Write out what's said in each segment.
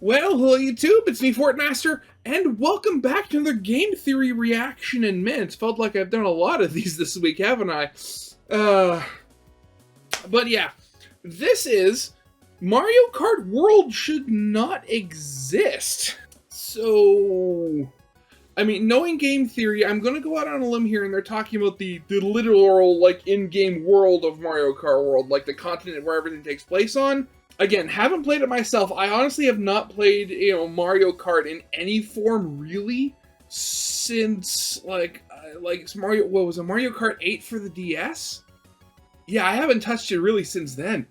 Well, hello YouTube, it's me, Fortmaster, and welcome back to another Game Theory reaction in minutes. Felt like I've done a lot of these this week, haven't I? But yeah, this is Mario Kart World should not exist. So, I mean, knowing game theory, I'm gonna go out on a limb here, and they're talking about the literal, like, in-game world of Mario Kart World, like the continent where everything takes place on. Again, haven't played it myself. I honestly have not played, Mario Kart in any form, really, since, like Mario, what was it, Mario Kart 8 for the DS? Yeah, I haven't touched it really since then.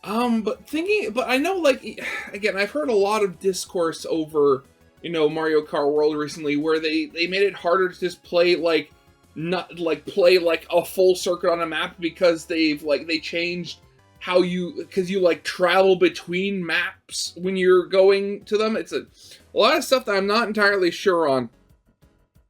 But I know, like, again, I've heard a lot of discourse over, Mario Kart World recently, where they made it harder to just play, play a full circuit on a map because they changed how because you travel between maps when you're going to them. It's a lot of stuff that I'm not entirely sure on.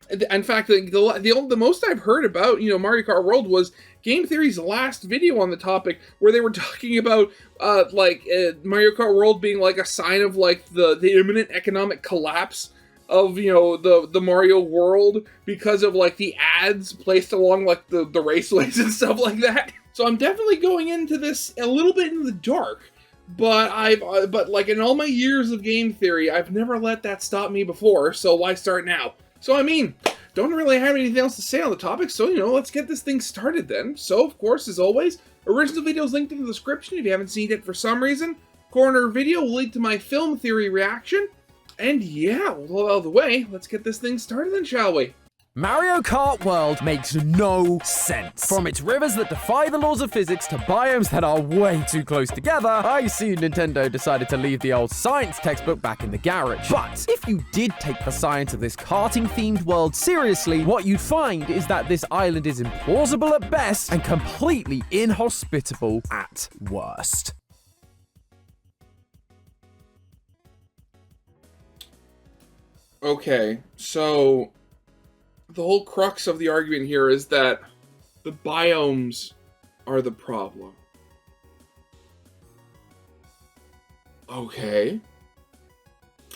In fact, the most I've heard about Mario Kart World was Game Theory's last video on the topic, where they were talking about Mario Kart World being like a sign of the imminent economic collapse of the Mario world because of the ads placed along the raceways and stuff like that. So I'm definitely going into this a little bit in the dark, but in all my years of game theory, I've never let that stop me before, so why start now? So I mean, don't really have anything else to say on the topic, so let's get this thing started then. So of course, as always, original video is linked in the description if you haven't seen it for some reason. Corner video will lead to my film theory reaction, and yeah, well, out of the way, let's get this thing started then, shall we? Mario Kart World makes no sense. From its rivers that defy the laws of physics to biomes that are way too close together, I see Nintendo decided to leave the old science textbook back in the garage. But if you did take the science of this karting-themed world seriously, what you'd find is that this island is implausible at best and completely inhospitable at worst. Okay, so the whole crux of the argument here is that the biomes are the problem. Okay.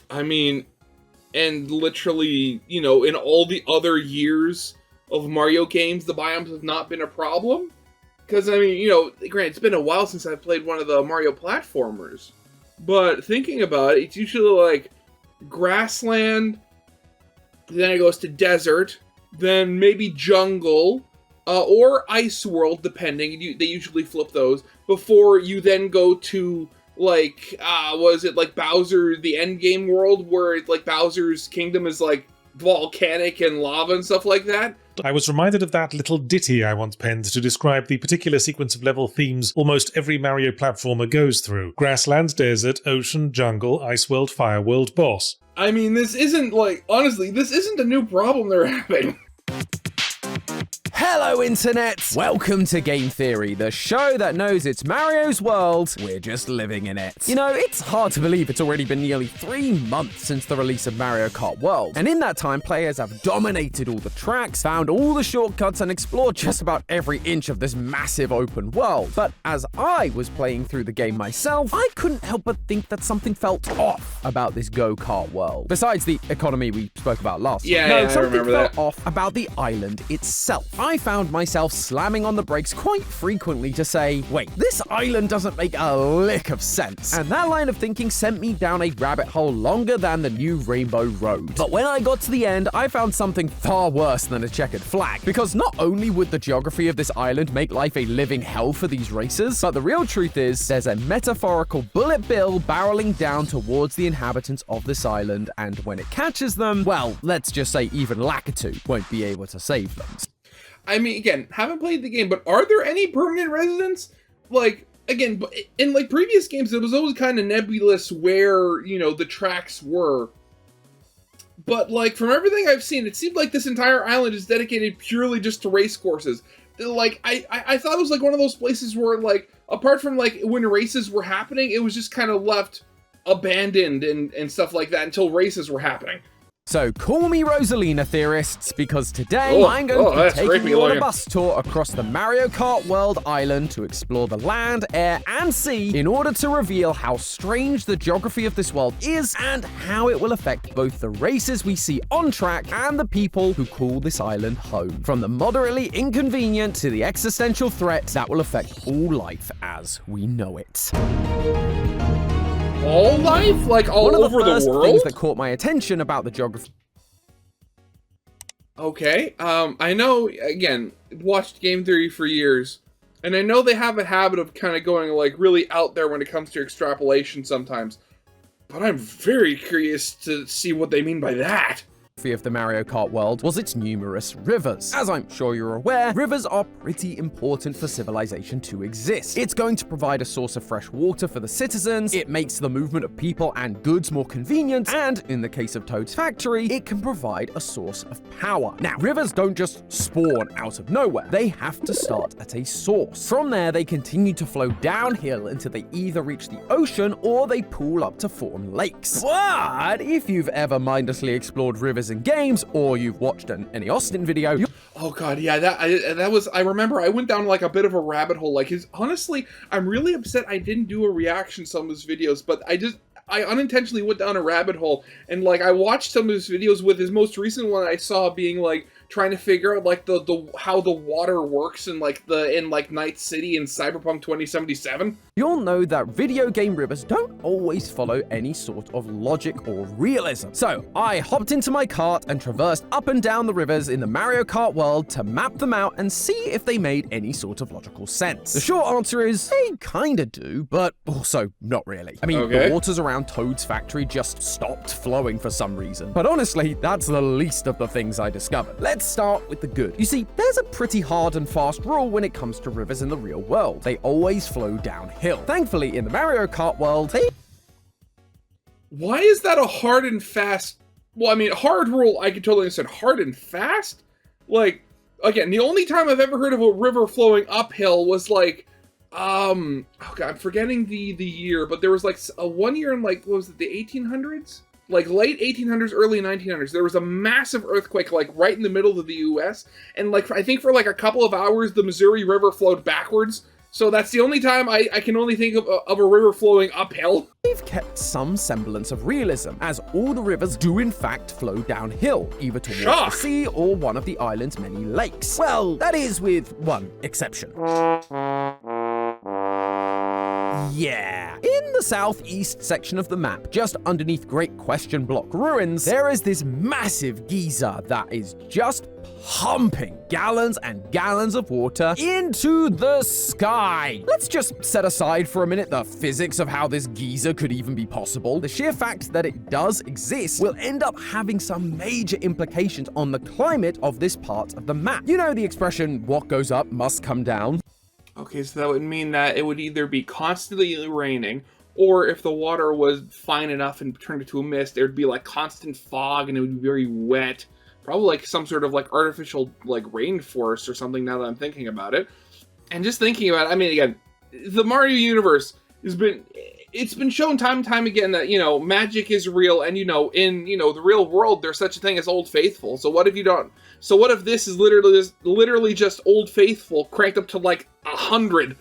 I mean, and literally, in all the other years of Mario games, the biomes have not been a problem? Because, I mean, granted, it's been a while since I've played one of the Mario platformers. But thinking about it, it's usually grassland, then it goes to desert, then maybe jungle, or ice world, depending. They usually flip those before you then go to Bowser, the end game world, where Bowser's kingdom is volcanic and lava and stuff like that. I was reminded of that little ditty I once penned to describe the particular sequence of level themes almost every Mario platformer goes through. Grassland, desert, ocean, jungle, ice world, fire world, boss. I mean, this isn't, honestly, this isn't a new problem they're having. Hello, Internet! Welcome to Game Theory, the show that knows it's Mario's world, we're just living in it. It's hard to believe it's already been nearly 3 months since the release of Mario Kart World, and in that time, players have dominated all the tracks, found all the shortcuts, and explored just about every inch of this massive open world. But as I was playing through the game myself, I couldn't help but think that something felt off about this go-kart world. Besides the economy we spoke about last time. Yeah, I something remember felt that. off about the island itself. I found myself slamming on the brakes quite frequently to say, wait, this island doesn't make a lick of sense. And that line of thinking sent me down a rabbit hole longer than the new Rainbow Road. But when I got to the end, I found something far worse than a checkered flag. Because not only would the geography of this island make life a living hell for these racers, but the real truth is there's a metaphorical bullet bill barreling down towards the inhabitants of this island, and when it catches them, well, let's just say even Lakitu won't be able to save them. I mean, again, haven't played the game, but are there any permanent residents? Again, in previous games, it was always kind of nebulous where, the tracks were. But from everything I've seen, it seemed like this entire island is dedicated purely just to race courses. I thought it was one of those places where apart from when races were happening, it was just kind of left abandoned and stuff like that until races were happening. So call me Rosalina theorists, because today I'm going to be taking you on a bus tour across the Mario Kart World Island to explore the land, air, and sea in order to reveal how strange the geography of this world is and how it will affect both the races we see on track and the people who call this island home. From the moderately inconvenient to the existential threat that will affect all life as we know it. All life? Like all over the world? One of the first things that caught my attention about the geography... Okay, I know, again, watched game theory for years, and I know they have a habit of kind of going, like, really out there when it comes to extrapolation sometimes, but I'm very curious to see what they mean by that. Of the Mario Kart world was its numerous rivers. As I'm sure you're aware, rivers are pretty important for civilization to exist. It's going to provide a source of fresh water for the citizens, it makes the movement of people and goods more convenient, and in the case of Toad's factory, it can provide a source of power. Now, rivers don't just spawn out of nowhere. They have to start at a source. From there, they continue to flow downhill until they either reach the ocean or they pool up to form lakes. But if you've ever mindlessly explored rivers in games, or you've watched any Austin video. Oh god, yeah, I remember I went down like a bit of a rabbit hole. Like, honestly, I'm really upset I didn't do a reaction to some of his videos, but I unintentionally went down a rabbit hole, and like I watched some of his videos. With his most recent one I saw being like trying to figure out like how the water works in like Night City in Cyberpunk 2077. You'll know that video game rivers don't always follow any sort of logic or realism. So I hopped into my cart and traversed up and down the rivers in the Mario Kart world to map them out and see if they made any sort of logical sense. The short answer is they kinda do, but also not really. I mean, the waters around Toad's factory just stopped flowing for some reason. But honestly, that's the least of the things I discovered. Let's start with the good. You see, there's a pretty hard and fast rule when it comes to rivers in the real world. They always flow downhill. Thankfully, in the Mario Kart world, Why is that a hard and fast... Well, I mean, hard rule, I could totally understand. Hard and fast? Like, again, the only time I've ever heard of a river flowing uphill was like, oh god, I'm forgetting the year, but there was like a 1 year in like, what was it, the 1800s? Like late 1800s, early 1900s, there was a massive earthquake like right in the middle of the US, and like I think for like a couple of hours the Missouri River flowed backwards. So that's the only time I can only think of a river flowing uphill. They've kept some semblance of realism, as all the rivers do in fact flow downhill, either towards the sea or one of the island's many lakes. Well, that is with one exception. Yeah. In the southeast section of the map, just underneath Great Question Block ruins, there is this massive geyser that is just pumping gallons and gallons of water into the sky. Let's just set aside for a minute the physics of how this geyser could even be possible. The sheer fact that it does exist will end up having some major implications on the climate of this part of the map. You know the expression, what goes up must come down? Okay, so that would mean that it would either be constantly raining, or if the water was fine enough and turned into a mist, there would be like constant fog and it would be very wet. Probably like some sort of like artificial like rainforest or something, now that I'm thinking about it. And just thinking about it, I mean, again, the Mario universe it's been shown time and time again that, you know, magic is real, and, you know, in, you know, the real world, there's such a thing as Old Faithful. So what if you don't? So what if this is literally just Old Faithful cranked up to like 100?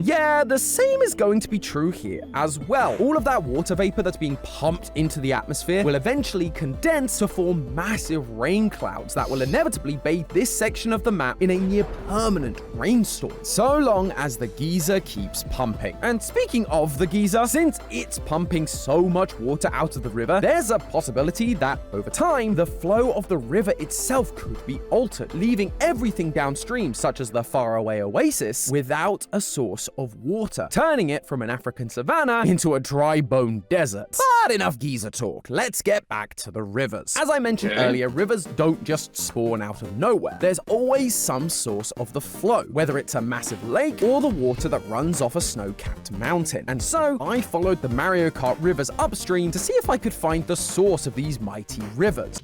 Yeah, the same is going to be true here as well. All of that water vapor that's being pumped into the atmosphere will eventually condense to form massive rain clouds that will inevitably bathe this section of the map in a near permanent rainstorm, so long as the geyser keeps pumping. And speaking of the geyser, since it's pumping so much water out of the river, there's a possibility that over time, the flow of the river itself could be altered, leaving everything downstream, such as the faraway oasis, without a source of water, turning it from an African savanna into a dry bone desert. But enough geyser talk, let's get back to the rivers. As I mentioned earlier, rivers don't just spawn out of nowhere. There's always some source of the flow, whether it's a massive lake or the water that runs off a snow-capped mountain. And so I followed the Mario Kart rivers upstream to see if I could find the source of these mighty rivers.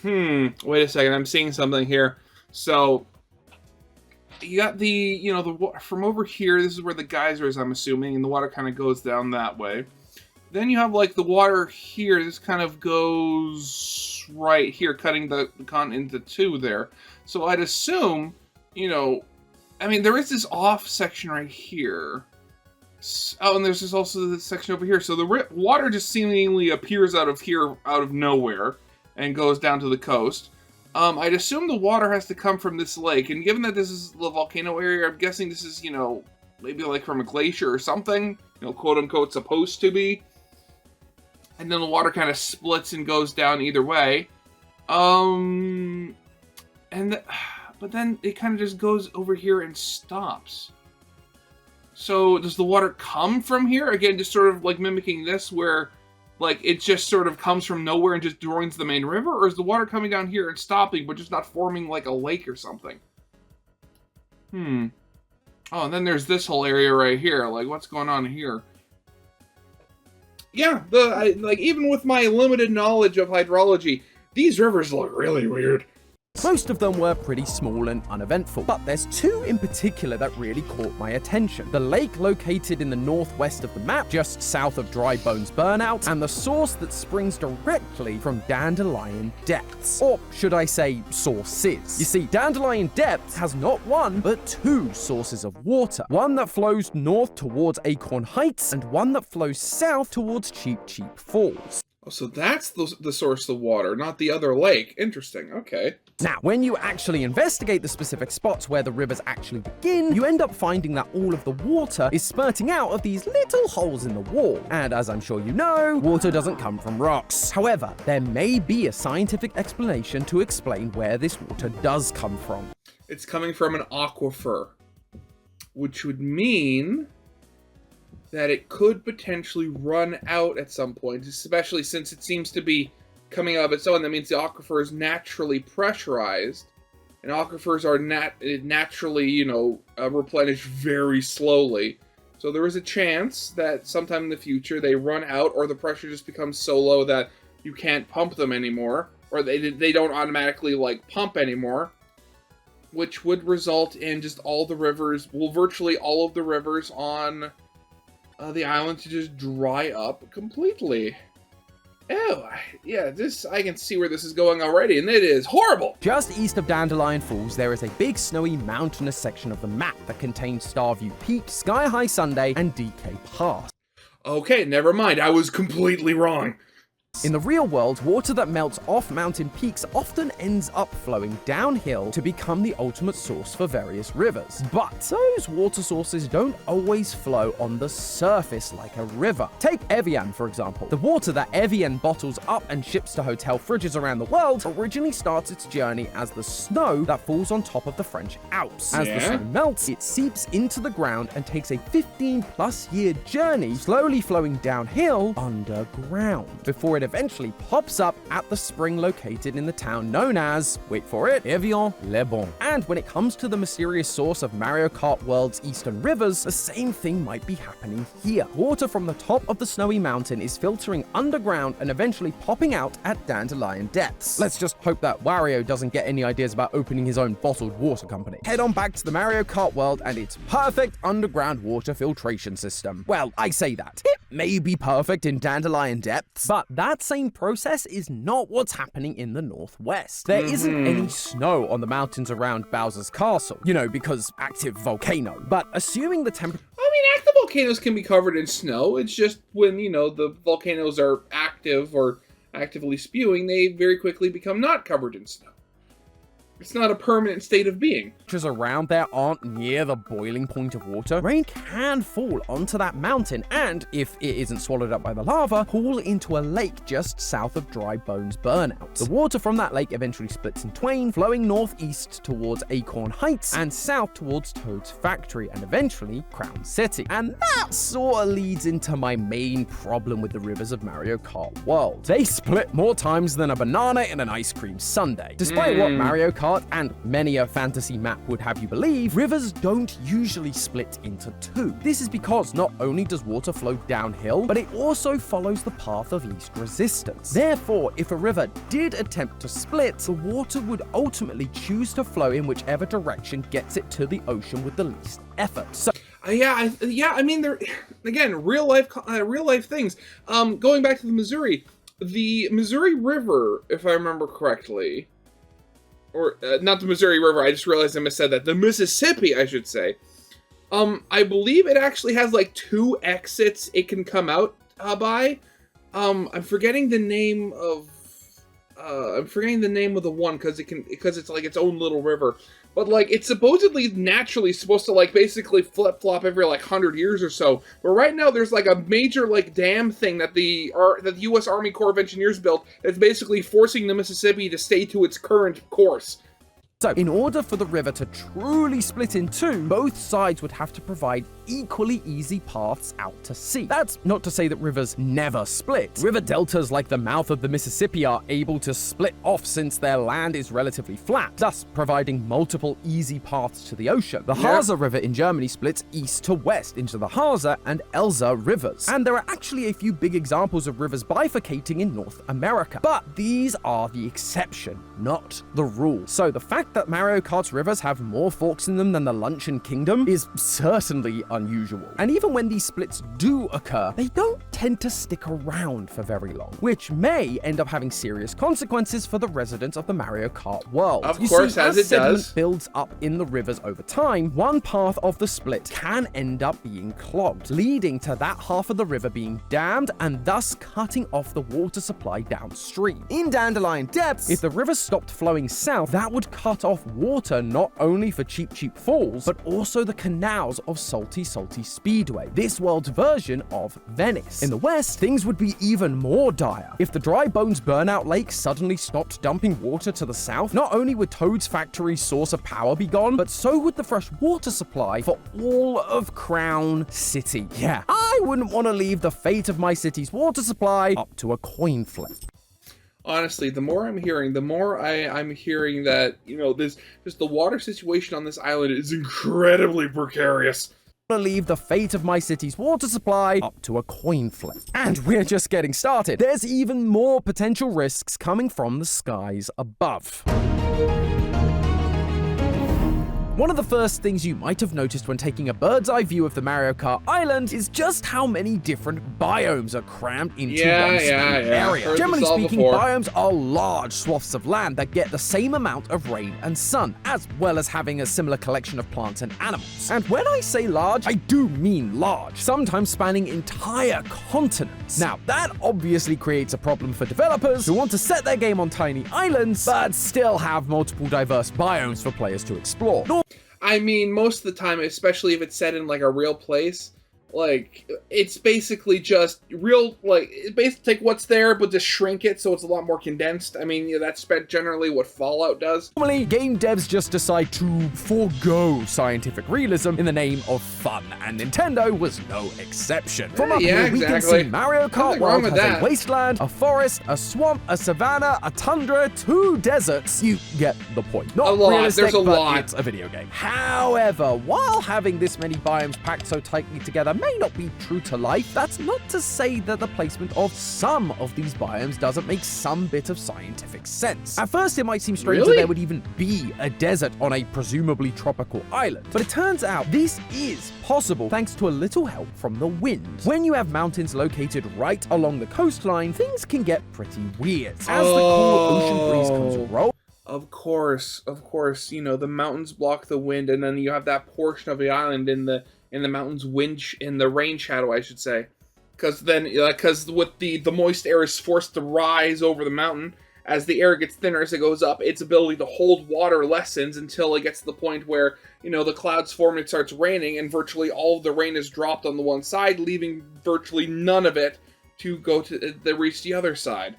Wait a second, I'm seeing something here. So you got the, from over here, this is where the geyser is, I'm assuming, and the water kind of goes down that way. Then you have like the water here. This kind of goes right here, cutting the continent into two there. So I'd assume, you know, I mean, there is this off section right here. Oh, and there's also this section over here. So the water just seemingly appears out of here, out of nowhere, and goes down to the coast. I'd assume the water has to come from this lake, and given that this is the volcano area, I'm guessing this is, you know, maybe like from a glacier or something, you know, quote-unquote supposed to be. And then the water kind of splits and goes down either way. But then it kind of just goes over here and stops. So does the water come from here? Again, just sort of like mimicking this where like it just sort of comes from nowhere and just joins the main river? Or is the water coming down here and stopping but just not forming like a lake or something? Oh, and then there's this whole area right here. Like, what's going on here? Yeah, like even with my limited knowledge of hydrology, these rivers look really weird. Most of them were pretty small and uneventful, but there's two in particular that really caught my attention. The lake located in the northwest of the map, just south of Dry Bones Burnout, and the source that springs directly from Dandelion Depths. Or should I say, sources. You see, Dandelion Depths has not one, but two sources of water. One that flows north towards Acorn Heights, and one that flows south towards Cheap Cheap Falls. Oh, so that's the source of water, not the other lake. Interesting, okay. Now, when you actually investigate the specific spots where the rivers actually begin, you end up finding that all of the water is spurting out of these little holes in the wall. And as I'm sure you know, water doesn't come from rocks. However, there may be a scientific explanation to explain where this water does come from. It's coming from an aquifer, which would mean that it could potentially run out at some point, especially since it seems to be coming out of its own. That means the aquifer is naturally pressurized, and aquifers are naturally, you know, replenished very slowly. So there is a chance that sometime in the future they run out, or the pressure just becomes so low that you can't pump them anymore, or they don't automatically like pump anymore, which would result in just all the rivers, well, virtually all of the rivers on the island to just dry up completely. Oh, yeah, I can see where this is going already, and it is horrible! Just east of Dandelion Falls, there is a big snowy mountainous section of the map that contains Starview Peak, Sky High Sunday, and DK Pass. Okay, never mind, I was completely wrong. In the real world, water that melts off mountain peaks often ends up flowing downhill to become the ultimate source for various rivers. But those water sources don't always flow on the surface like a river. Take Evian, for example. The water that Evian bottles up and ships to hotel fridges around the world originally starts its journey as the snow that falls on top of the French Alps. As the snow melts, it seeps into the ground and takes a 15+ year journey, slowly flowing downhill underground, before it eventually pops up at the spring located in the town known as, wait for it, Evian-les-Bains. And when it comes to the mysterious source of Mario Kart World's eastern rivers, the same thing might be happening here. Water from the top of the snowy mountain is filtering underground and eventually popping out at Dandelion Depths. Let's just hope that Wario doesn't get any ideas about opening his own bottled water company. Head on back to the Mario Kart world and its perfect underground water filtration system. Well, I say that. It may be perfect in Dandelion Depths, but that same process is not what's happening in the northwest. There isn't any snow on the mountains around Bowser's Castle, you know, because active volcano. But assuming the temperature... I mean, active volcanoes can be covered in snow. It's just when, you know, the volcanoes are active or actively spewing, they very quickly become not covered in snow. It's not a permanent state of being. Around there aren't near the boiling point of water. Rain can fall onto that mountain and, if it isn't swallowed up by the lava, fall into a lake just south of Dry Bones Burnout. The water from that lake eventually splits in twain, flowing northeast towards Acorn Heights and south towards Toad's Factory and eventually Crown City. And that sort of leads into my main problem with the rivers of Mario Kart World. They split more times than a banana in an ice cream sundae. Despite what Mario Kart and many a fantasy map would have you believe, rivers don't usually split into two. This is because not only does water flow downhill, but it also follows the path of least resistance. Therefore, if a river did attempt to split, the water would ultimately choose to flow in whichever direction gets it to the ocean with the least effort. So Yeah. I mean, they're again real life things. Going back to the Missouri River, if I remember correctly, or not the Missouri River. I just realized I missaid that. The Mississippi, I should say. I believe it actually has like 2 exits it can come out by. I'm forgetting the name of the one because it's like its own little river. But like it's supposedly naturally supposed to like basically flip flop every like 100 years or so. But right now there's like a major like dam thing that the U.S. Army Corps of Engineers built that's basically forcing the Mississippi to stay to its current course. So, in order for the river to truly split in two, both sides would have to provide equally easy paths out to sea. That's not to say that rivers never split. River deltas like the mouth of the Mississippi are able to split off since their land is relatively flat, thus providing multiple easy paths to the ocean. The Haza River in Germany splits east to west into the Haza and Elza rivers. And there are actually a few big examples of rivers bifurcating in North America. But these are the exception, not the rule. So the fact that Mario Kart's rivers have more forks in them than the Luncheon Kingdom is certainly unusual. And even when these splits do occur, they don't tend to stick around for very long, which may end up having serious consequences for the residents of the Mario Kart world. Of course, as it sediment does. builds up in the rivers over time, one path of the split can end up being clogged, leading to that half of the river being dammed and thus cutting off the water supply downstream. In Dandelion Depths, if the river stopped flowing south, that would cut off water not only for Cheep Cheep Falls, but also the canals of Salty Speedway, this world's version of Venice. In the west, things would be even more dire. If the Dry Bones Burnout Lake suddenly stopped dumping water to the south, not only would Toad's factory's source of power be gone, but so would the fresh water supply for all of Crown City. Yeah, I wouldn't want to leave the fate of my city's water supply up to a coin flip. Honestly, the more I'm hearing, the more I'm hearing that, the water situation on this island is incredibly precarious. To leave the fate of my city's water supply up to a coin flip. And we're just getting started. There's even more potential risks coming from the skies above. One of the first things you might have noticed when taking a bird's eye view of the Mario Kart island is just how many different biomes are crammed into one small area. Generally speaking, biomes are large swaths of land that get the same amount of rain and sun, as well as having a similar collection of plants and animals. And when I say large, I do mean large, sometimes spanning entire continents. Now, that obviously creates a problem for developers who want to set their game on tiny islands, but still have multiple diverse biomes for players to explore. I mean, most of the time, especially if it's set in, like, a real place, like, it's basically just take what's there, but just shrink it so it's a lot more condensed. I mean, that's generally what Fallout does. Normally, game devs just decide to forego scientific realism in the name of fun, and Nintendo was no exception. From up here, we can see Mario Kart World has a wasteland, a forest, a swamp, a savanna, a tundra, 2 deserts. You get the point. Not a lot. Realistic, There's a but lot. It's a video game. However, while having this many biomes packed so tightly together may not be true to life, that's not to say that the placement of some of these biomes doesn't make some bit of scientific sense. At first, it might seem strange that there would even be a desert on a presumably tropical island, but it turns out this is possible thanks to a little help from the wind. When you have mountains located right along the coastline, things can get pretty weird. As the cool ocean breeze comes rolling, Of course, the mountains block the wind, and then you have that portion of the island in the mountains in the rain shadow, I should say. Because with the moist air is forced to rise over the mountain, as the air gets thinner as it goes up, its ability to hold water lessens until it gets to the point where, the clouds form and it starts raining, and virtually all of the rain is dropped on the one side, leaving virtually none of it to reach the other side.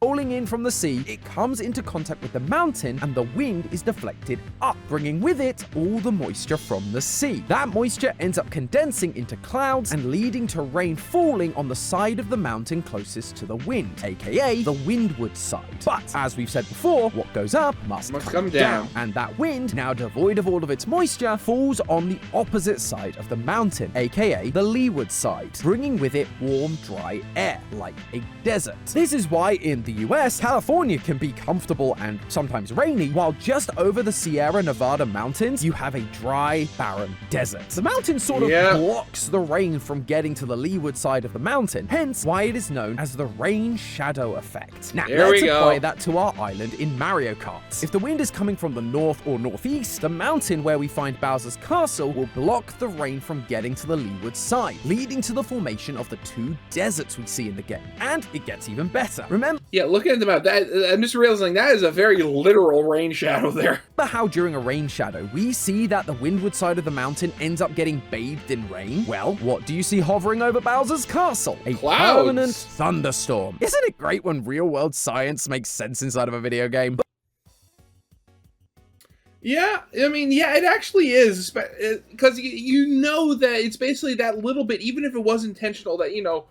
Rolling in from the sea, it comes into contact with the mountain and the wind is deflected up, bringing with it all the moisture from the sea. That moisture ends up condensing into clouds and leading to rain falling on the side of the mountain closest to the wind, aka the windward side. But as we've said before, what goes up must come down. And that wind, now devoid of all of its moisture, falls on the opposite side of the mountain, aka the leeward side, bringing with it warm, dry air, like a desert. This is why in the the US, California can be comfortable and sometimes rainy, while just over the Sierra Nevada mountains, you have a dry, barren desert. The mountain sort of blocks the rain from getting to the leeward side of the mountain, hence why it is known as the rain shadow effect. Now, let's apply that to our island in Mario Kart. If the wind is coming from the north or northeast, the mountain where we find Bowser's castle will block the rain from getting to the leeward side, leading to the formation of the two deserts we see in the game. And it gets even better. Remember? Yeah, looking at the map, I'm just realizing that is a very literal rain shadow there. How during a rain shadow, we see that the windward side of the mountain ends up getting bathed in rain? Well, what do you see hovering over Bowser's castle? A permanent thunderstorm. Isn't it great when real-world science makes sense inside of a video game? Yeah, I mean, yeah, it actually is, because you know that it's basically that little bit, even if it was intentional, that, you know,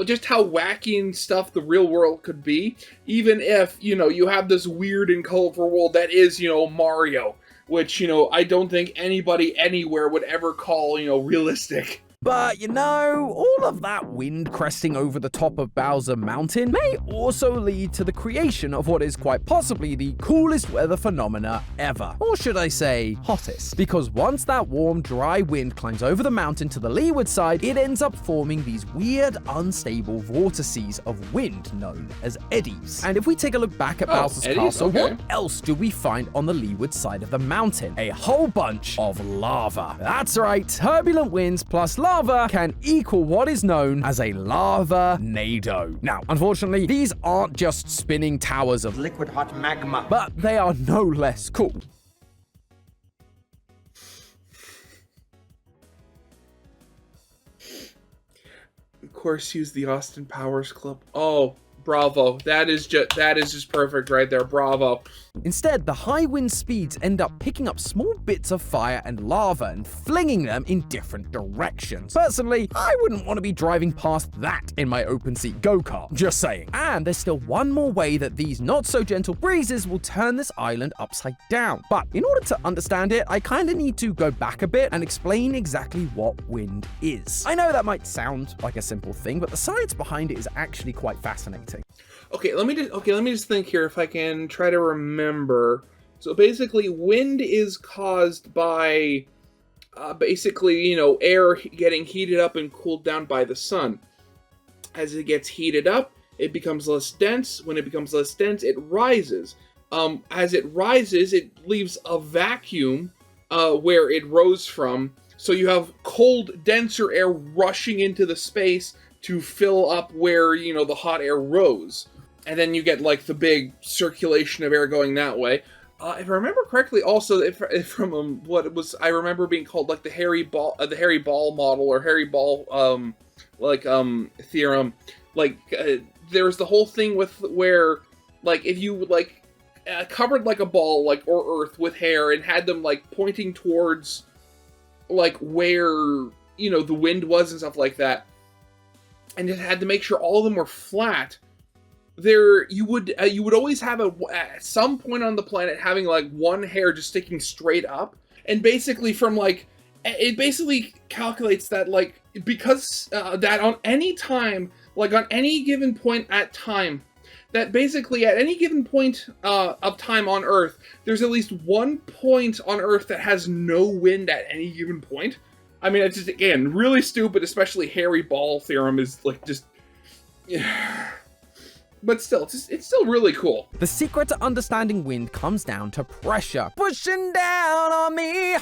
just how wacky and stuff the real world could be, even if, you know, you have this weird and colorful world that is, you know, Mario, which, you know, I don't think anybody anywhere would ever call, you know, realistic. But, you know, all of that wind cresting over the top of Bowser Mountain may also lead to the creation of what is quite possibly the coolest weather phenomena ever. Or should I say, hottest. Because once that warm, dry wind climbs over the mountain to the leeward side, it ends up forming these weird, unstable vortices of wind known as eddies. And if we take a look back at Bowser's castle, what else do we find on the leeward side of the mountain? A whole bunch of lava. That's right, turbulent winds plus lava can equal what is known as a lava-nado. Now, unfortunately, these aren't just spinning towers of liquid hot magma, but they are no less cool. Of course, use the Austin Powers Club. Oh, bravo. That is just perfect right there. Bravo. Instead, the high wind speeds end up picking up small bits of fire and lava and flinging them in different directions. Personally, I wouldn't want to be driving past that in my open-seat go-kart, just saying. And there's still one more way that these not-so-gentle breezes will turn this island upside down. But in order to understand it, I kind of need to go back a bit and explain exactly what wind is. I know that might sound like a simple thing, but the science behind it is actually quite fascinating. Okay, let me just think here if I can try to remember. So basically, wind is caused by basically, you know, air getting heated up and cooled down by the sun. As it gets heated up, it becomes less dense. When it becomes less dense, it rises. As it rises, it leaves a vacuum where it rose from. So you have cold, denser air rushing into the space to fill up where, you know, the hot air rose. And then you get, like, the big circulation of air going that way. If I remember correctly, also, from what it was, I remember being called, like, the Harry Ball model, or Harry Ball, theorem. Like, there's the whole thing with where, like, if you, like, covered, like, a ball, like, or earth with hair and had them, like, pointing towards, like, where, you know, the wind was and stuff like that, and it had to make sure all of them were flat, you would always have at some point on the planet having, like, one hair just sticking straight up, and basically from, like, it basically calculates that, like, because that on any time, like, on any given point at time, that basically at any given point of time on Earth, there's at least one point on Earth that has no wind at any given point. I mean, it's just, again, really stupid, especially Harry Ball theorem is, like, just... Yeah. But still, it's still really cool. The secret to understanding wind comes down to pressure pushing down on me.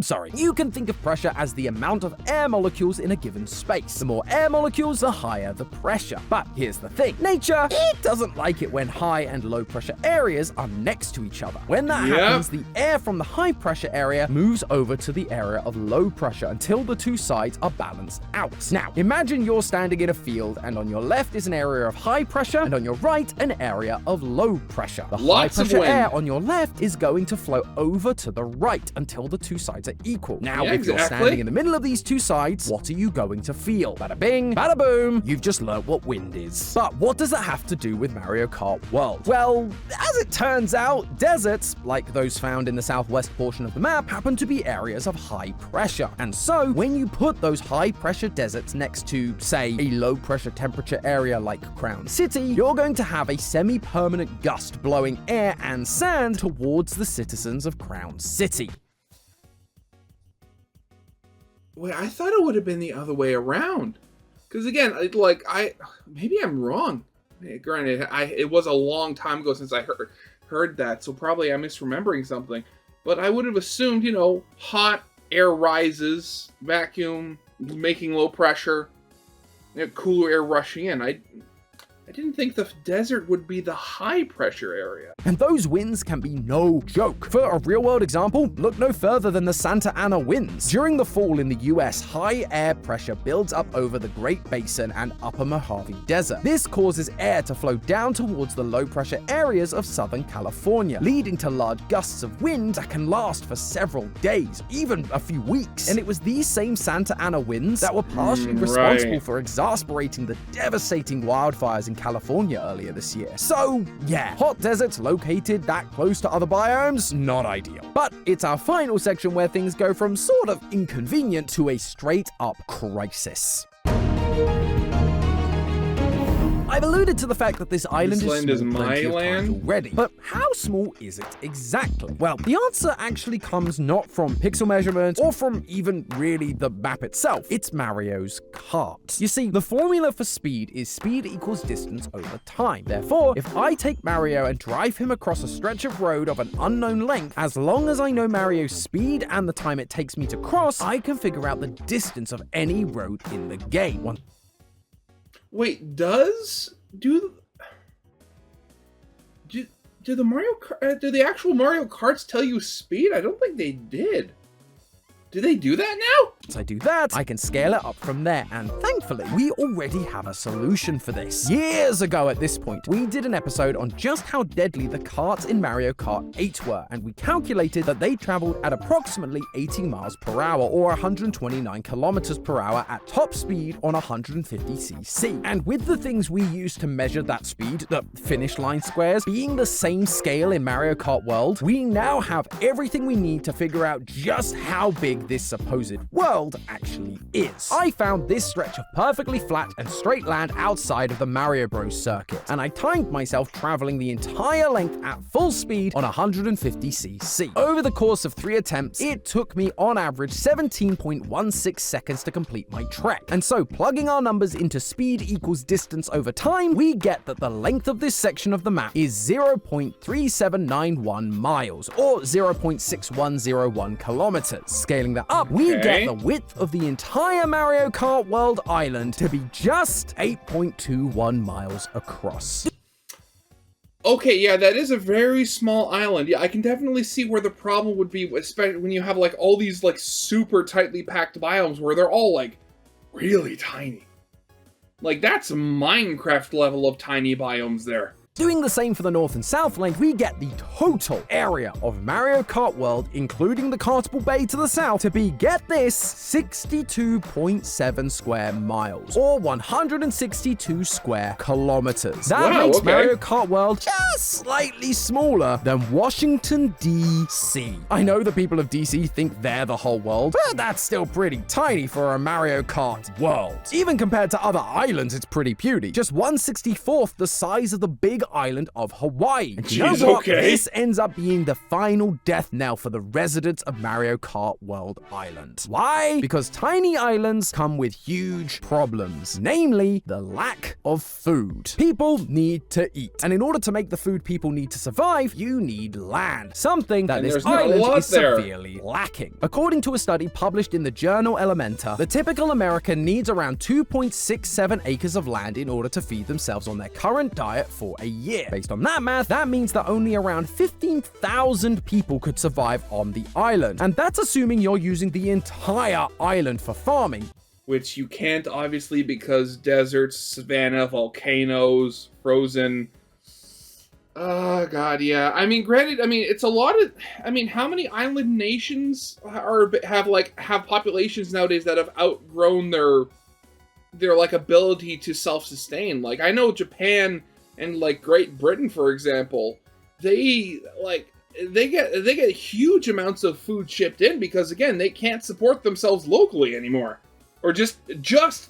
Sorry. You can think of pressure as the amount of air molecules in a given space. The more air molecules, the higher the pressure. But here's the thing. Nature, it doesn't like it when high and low pressure areas are next to each other. When that happens, the air from the high pressure area moves over to the area of low pressure until the two sides are balanced out. Now, imagine you're standing in a field and on your left is an area of high pressure and on your right an area of low pressure. The high pressure air on your left is going to flow over to the right until the two sides to equal. Now, Yeah, if you're exactly. standing in the middle of these two sides, what are you going to feel? Bada bing, bada boom, you've just learnt what wind is. But what does that have to do with Mario Kart World? Well, as it turns out, deserts, like those found in the southwest portion of the map, happen to be areas of high pressure. And so, when you put those high pressure deserts next to, say, a low pressure temperature area like Crown City, you're going to have a semi-permanent gust blowing air and sand towards the citizens of Crown City. Wait, I thought it would have been the other way around. Because again, maybe I'm wrong. Granted, it was a long time ago since I heard that, so probably I'm misremembering something. But I would have assumed, hot air rises, vacuum making low pressure, cooler air rushing in. I didn't think the desert would be the high pressure area. And those winds can be no joke. For a real-world example, look no further than the Santa Ana winds. During the fall in the US, high air pressure builds up over the Great Basin and Upper Mojave Desert. This causes air to flow down towards the low-pressure areas of Southern California, leading to large gusts of wind that can last for several days, even a few weeks. And it was these same Santa Ana winds that were partially responsible for exasperating the devastating wildfires in California earlier this year. So, yeah, hot deserts located that close to other biomes, not ideal. But it's our final section where things go from sort of inconvenient to a straight-up crisis. I've alluded to the fact that this island is small plenty of times already, but how small is it exactly? Well, the answer actually comes not from pixel measurements or from even really the map itself. It's Mario's Kart. You see, the formula for speed is speed equals distance over time. Therefore, if I take Mario and drive him across a stretch of road of an unknown length, as long as I know Mario's speed and the time it takes me to cross, I can figure out the distance of any road in the game. Wait, do the actual Mario Karts tell you speed? I don't think they did. Do they do that now? Once I do that, I can scale it up from there, and thankfully, we already have a solution for this. Years ago at this point, we did an episode on just how deadly the karts in Mario Kart 8 were, and we calculated that they traveled at approximately 80 miles per hour, or 129 kilometers per hour at top speed on 150cc. And with the things we used to measure that speed, the finish line squares, being the same scale in Mario Kart World, we now have everything we need to figure out just how big this supposed world actually is. I found this stretch of perfectly flat and straight land outside of the Mario Bros circuit, and I timed myself traveling the entire length at full speed on 150cc. Over the course of 3 attempts, it took me on average 17.16 seconds to complete my trek. And so, plugging our numbers into speed equals distance over time, we get that the length of this section of the map is 0.3791 miles, or 0.6101 kilometers. Scaling that up, we get the width of the entire Mario Kart World Island to be just 8.21 miles across. Okay, yeah, that is a very small island. Yeah, I can definitely see where the problem would be, especially when you have like all these like super tightly packed biomes where they're all like really tiny. Like that's Minecraft level of tiny biomes there. Doing the same for the north and south length, we get the total area of Mario Kart World, including the Kartable Bay to the south, to be, get this, 62.7 square miles, or 162 square kilometers. That makes Mario Kart World just slightly smaller than Washington, D.C. I know the people of D.C. think they're the whole world, but that's still pretty tiny for a Mario Kart World. Even compared to other islands, it's pretty puny. Just 1/64th the size of the big island of Hawaii. And you know what? This ends up being the final death knell for the residents of Mario Kart World Island. Why? Because tiny islands come with huge problems, namely the lack of food. People need to eat, and in order to make the food people need to survive, you need land, something that this island is severely lacking. According to a study published in the journal Elementa, the typical American needs around 2.67 acres of land in order to feed themselves on their current diet for a year. Based on that math, that means that only around 15,000 people could survive on the island. And that's assuming you're using the entire island for farming. Which you can't, obviously, because deserts, savanna, volcanoes, frozen. Oh god, yeah. I mean, granted, I mean it's a lot of. I mean, how many island nations have populations nowadays that have outgrown their like ability to self-sustain? Like I know Japan and like Great Britain, for example, they get huge amounts of food shipped in because again they can't support themselves locally anymore. Or just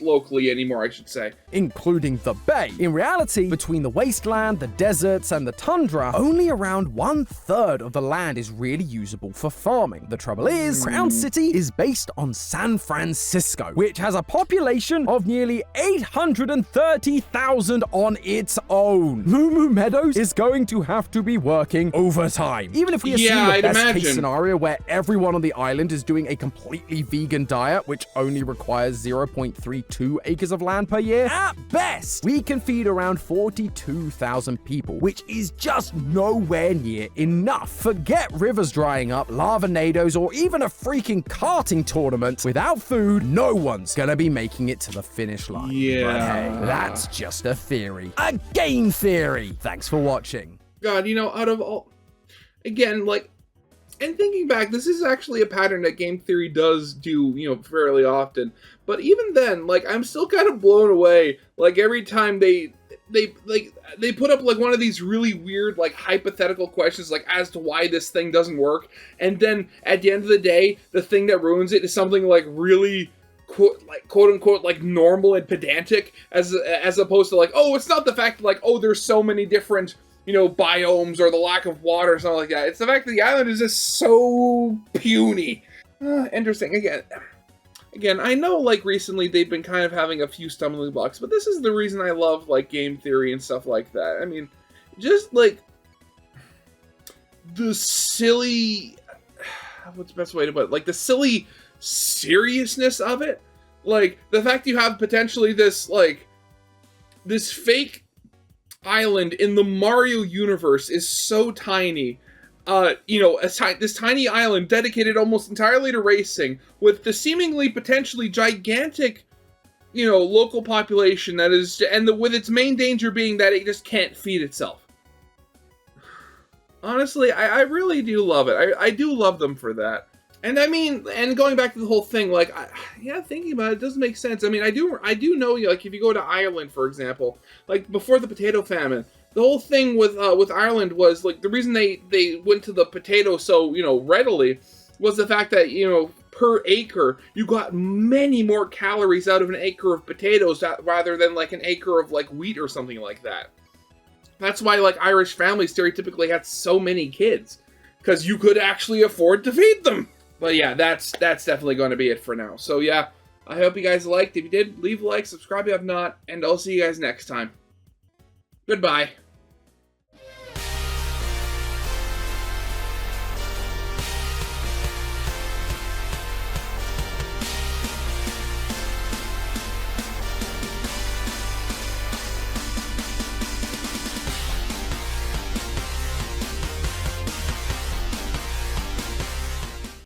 locally anymore, I should say. Including the bay. In reality, between the wasteland, the deserts, and the tundra, only around 1/3 of the land is really usable for farming. The trouble is, Crown City is based on San Francisco, which has a population of nearly 830,000 on its own. Moo Meadows is going to have to be working overtime. Even if we assume the best case scenario where everyone on the island is doing a completely vegan diet, which only requires 0.32 acres of land per year, at best, we can feed around 42,000 people, which is just nowhere near enough. Forget rivers drying up, lava-nados, or even a freaking karting tournament. Without food, no one's gonna be making it to the finish line. Yeah. But hey, that's just a theory. A game theory! Thanks for watching. God, you know, out of all... Again, like... And thinking back, this is actually a pattern that game theory does do, you know, fairly often. But even then, like, I'm still kind of blown away. Like, every time they put up, like, one of these really weird, like, hypothetical questions, like, as to why this thing doesn't work. And then, at the end of the day, the thing that ruins it is something, like, really... quote unquote like normal and pedantic as opposed to like, oh, it's not the fact that like, oh, there's so many different, you know, biomes or the lack of water or something like that. It's the fact that the island is just so puny. Interesting. Again, I know like recently they've been kind of having a few stumbling blocks, but this is the reason I love like game theory and stuff like that. I mean, just like the silly, what's the best way to put it? Like the silly seriousness of it. Like the fact you have potentially this like this fake island in the Mario universe is so tiny. You know, this tiny island dedicated almost entirely to racing with the seemingly potentially gigantic, you know, local population that is, with its main danger being that it just can't feed itself. Honestly, I really do love it. I do love them for that. And I mean, and going back to the whole thing, like, yeah, thinking about it does make sense. I mean, I do know, like, if you go to Ireland, for example, like, before the potato famine, the whole thing with Ireland was, like, the reason they went to the potato so, you know, readily was the fact that, you know, per acre, you got many more calories out of an acre of potatoes rather than, like, an acre of, like, wheat or something like that. That's why, like, Irish families stereotypically had so many kids, because you could actually afford to feed them. But yeah, that's definitely going to be it for now. So yeah, I hope you guys liked. If you did, leave a like, subscribe if you have not, and I'll see you guys next time. Goodbye.